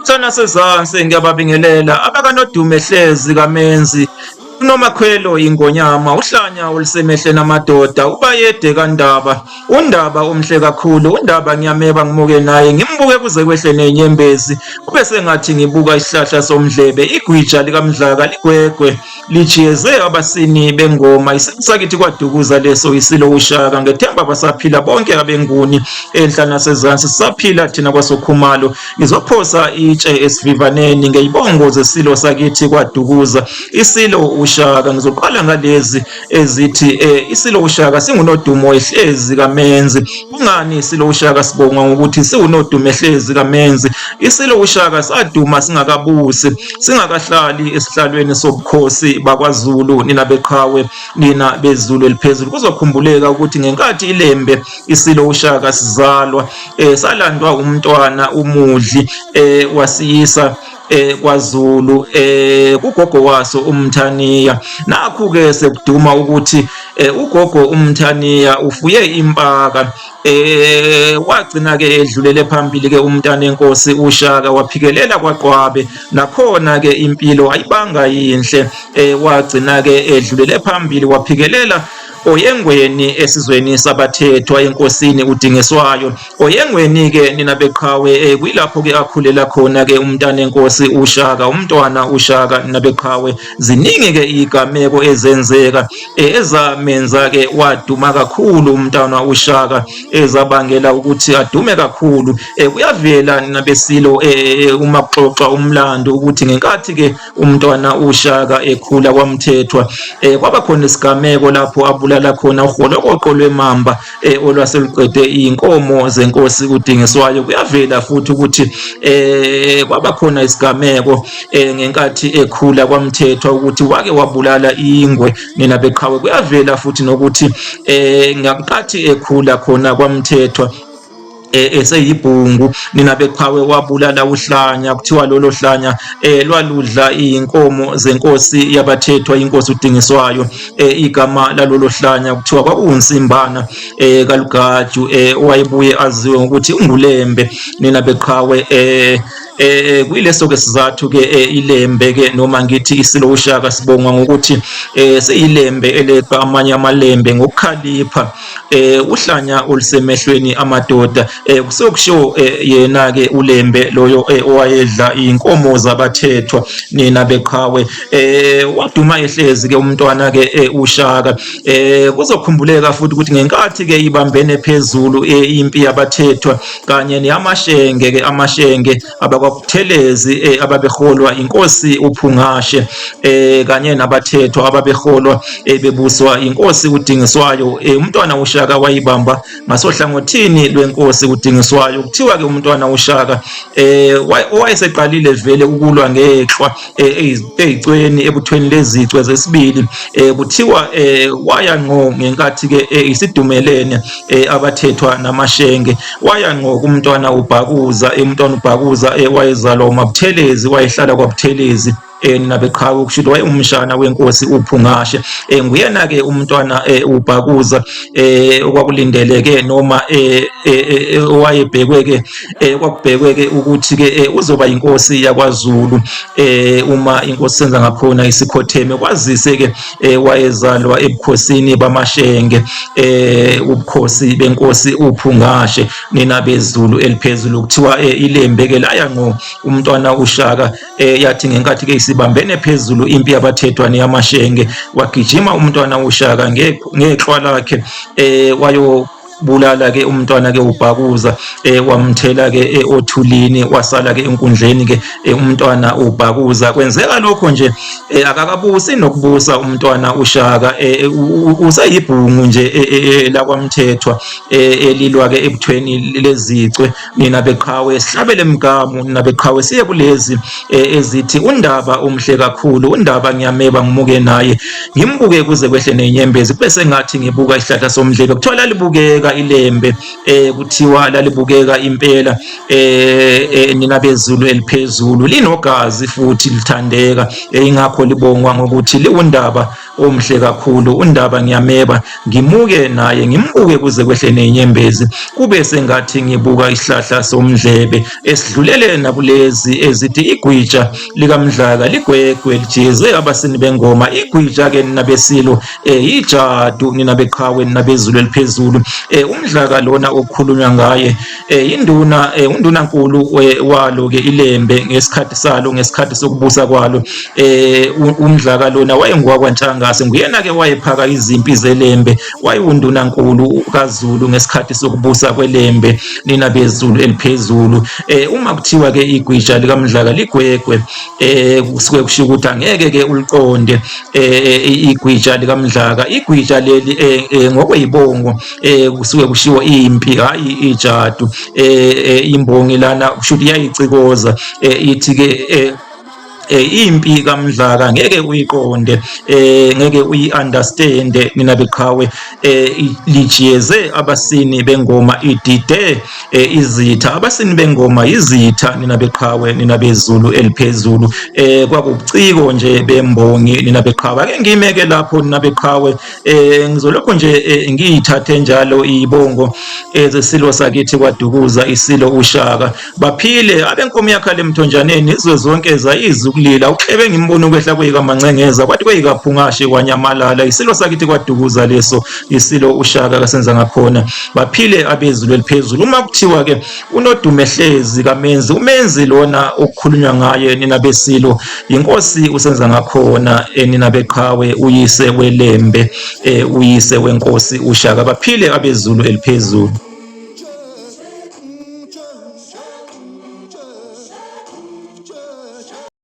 Sana sezansi ngiyababingelela abakanodume hlezi kaMenzi uNomakhwelo ingonyama uhlanya olisemehleni amadoda ubayede kaNdaba uNdaba omhle kakhulu uNdaba ngiyameba ngimuke naye ngimbuke kuze kwehle nenyembezi kube sengathi ngibuka isihlahla somdlebe igwija likaMdlaka ligwegwe lijiyeze abasini bengoma isakithi kwadukuza leso isilo ushaka ngethemba basaphila bonke abenguni enhlana sezansi saphila thina kwasokhumalo ngizophosa itshe esivivaneni ngeyibongoze isilo sakithi kwadukuza isilo ushaka ngizoqala ngalezi ezithi isilo ushaka singunodumo ehlezi kaMenzi kungani isilo ushaka sibonga ngokuthi siwunodumo ehlezi kaMenzi isilo ushaka saduma singakabusi singakahlali esihlalweni sobukhosi bakwaZulu nina beqhawe nina bezulu eliphezulu kuzokhumbuleka ukuthi ngenkathi ilembe isilo ushaka sizalwa salandwa umntwana umudli wasiyisa kwaZulu kugogo waso uMthaniya nakhu ke sekuduma ukuthi ugogo uMthaniya ufuye impaka wagcina ke edlulele phambili ke umntana enkosi uShaka waphikelela kwaQwabe nakhona ke impilo ayibanga yinhle wagcina ke edlulele phambili waphikelela oyengweni esizweni sabathethwa enkosini uDingiswayo oyengweni ke nina beqhawe kuyilapho ke akhulela khona ke umntana enkosi uShaka umntwana uShaka nina beqhawe ziningi ke igameko ezenzeka ezamenza ke waduma kakhulu umntwana uShaka ezabangela ukuthi adume kakhulu kuyavela nina besilo uma kuxoxa umlando ukuthi ngenkathi ke umntwana uShaka ekhula kwamthethwa kwaba khona isigameko lapho abula la khona uholokoqo lwemamba olwaseluqede inkomo zenkosi uDingiswayo kuyavela futhi ukuthi kwaba khona isigameko ngenkathi ekhula kwamthethwa ukuthi wake wabulala ingwe nina beqhawe kuyavela futhi nokuthi ngenkathi ekhula khona kwamthethwa eseyibhungu nina beqhawe wabulala uhlanya kuthiwa lolo hlanya lwaludla inkomo zenkosi yabathethwa inkosi uDingiswayo igama lalolo hlanya kuthiwa kwakunsimbana kaLugaju owayebuye aziwe ngokuthi unguLembe nina beqhawe kuyileso ke sizathu ke ilembe ke noma ngithi isilo uShaka sibonga ngokuthi seyilembe eleqa amanye amalembe ngokukhalipha uhlanya olisemehlweni amadoda kusokusho yena ke uLembe loyo owayedla inkomo zabathethwa nina beqhawe waduma ehlezi ke umntwana ke uShaka kuzokhumbuleka futhi ukuthi ngenkathi ke ibambene phezulu impi yabathethwa kanye neyamashenge ke amashenge abakwaButhelezi ababeholwa inkosi uPhungashe kanye nabathethwa ababeholwa bebuswa inkosi uDingiswayo umntwana uShaka wayibamba ngasohlangothini lwenkosi uDingiswayo kuthiwa ke umntwana uShaka wayeseqalile vele ukulwa ngeqhwa ezicweni ebuthweni lezicwe zesibili kuthiwa waya ngqo ngenkathi ke isidumelene abathethwa namashenge waya ngqo kumntwana uBhakuza umntwana uBhakuza wayezalwa uMabuthelezi wayehlala kwaButhelezi nina beqhawe ukusho wayumshana wenkosi uPhungashe nguyena ke umntwana uBhakuza okwakulindeleke noma owayebhekwe ke kwakubhekwe ke ukuthi ke uzoba inkosi yakwaZulu uma inkosi senza ngakhona isikhotheme kwazise ke wayezalwa ebukhosini bamashenge ubukhosi benkosi uPhungashe nina bezulu eliphezulu kuthiwa ilembe ke laya ngqo umntwana uShaka yathi ngenkathi ke isibambene phezulu impi yabathethwa neyamashenge wagijima umntwana uShaka ngeqhwa lakhe bulala ke umntwana ke uBhakuza wamthela ke othulini wasala ke enkundleni ke umntwana uBhakuza kwenzeka lokho nje akakabusi nokubusa umntwana uShaka usayibhungu nje lakwamthethwa elilwa ke ebuthweni lezicwe nina beqhawe sihlabele emgamu nina beqhawe siye kulezi ezithi uNdaba omhle kakhulu uNdaba ngiyameba ngimuke naye ngimbuke kuze kwehle nenyembezi bese ngathi ngibuka isihlahla somdlebe kuthola libukeka ngibukela ilembe kuthiwa lalibukeka impela nina bezulu eliphezulu, linogazi futhi lithandeka, ingakho libongwa ngokuthi liwundaba omhle kakhulu. Undaba ngiyameba ngimuke naye, ngimbuke kuze kwehle nenyembezi, kube sengathi ngibuka isihlahla somdlebe, esidlulele nakulezi ezithi igwitsha likaMdlaka ligwegwe lijeze abasini bengoma. Igwitsha-ke nina besilo ijadu, nina beqhawe, nina bezulu eliphezulu. UMdlaka lona okukhulunywa ngaye induna, undunankulu walo-ke ilembe ngesikhathi salo, ngesikhathi sokubusa kwalo. UMdlaka lona wayengowakwaNtshangase, nguyena-ke wayephaka izimpi zelembe, wayewundunankulu kaZulu ngesikhathi sokubusa kwelembe, nina bezulu eliphezulu. Uma kuthiwa-ke igwitsha likaMdlaka ligwegwe, kusuke kusho ukuthi angeke-ke uliqonde igwitsha likaMdlaka. Igwitsha leli ngokweyibongo kusuke kushiwo impi, hhayi ijadu. Imbongi lana kusho ukuthi iyayicikoza, ithi-ke impi kaMdlaka ngeke uyiqonde, ngeke uyi-understand nina beqhawe. Lijiyeze abasini bengoma, idide izitha. Abasini bengoma izitha, nina beqhawe, nina bezulu eliphezulu. Kwakubuciko nje bembongi, nina beqhawe. Ake ngimeke lapho, nina beqhawe. Ngizolokho nje ngiyithathe njalo ibongo zesilo sakithi kwaDukuza, isilo uShaka. Baphile abenkomo yakhe lemthonjaneni, izwe zonke zayizwa ukulila. Uhlebe ngimbona ukwehla kweyikaMancengeza, kwathi kweyikaPhungashe kwanyamalala. Isilo sakithi kwaDukuza leso, isilo uShaka kasenza ngakhona. Baphile abezulu eliphezulu. Uma kuthiwa-ke uNodumehlezi kaMenzi, uMenzi lona okukhulunywa ngaye nina besilo, inkosi usenza ngakhona, nina beqhawe, uyise welembe, uyise wenkosi uShaka. Baphile abezulu eliphezulu.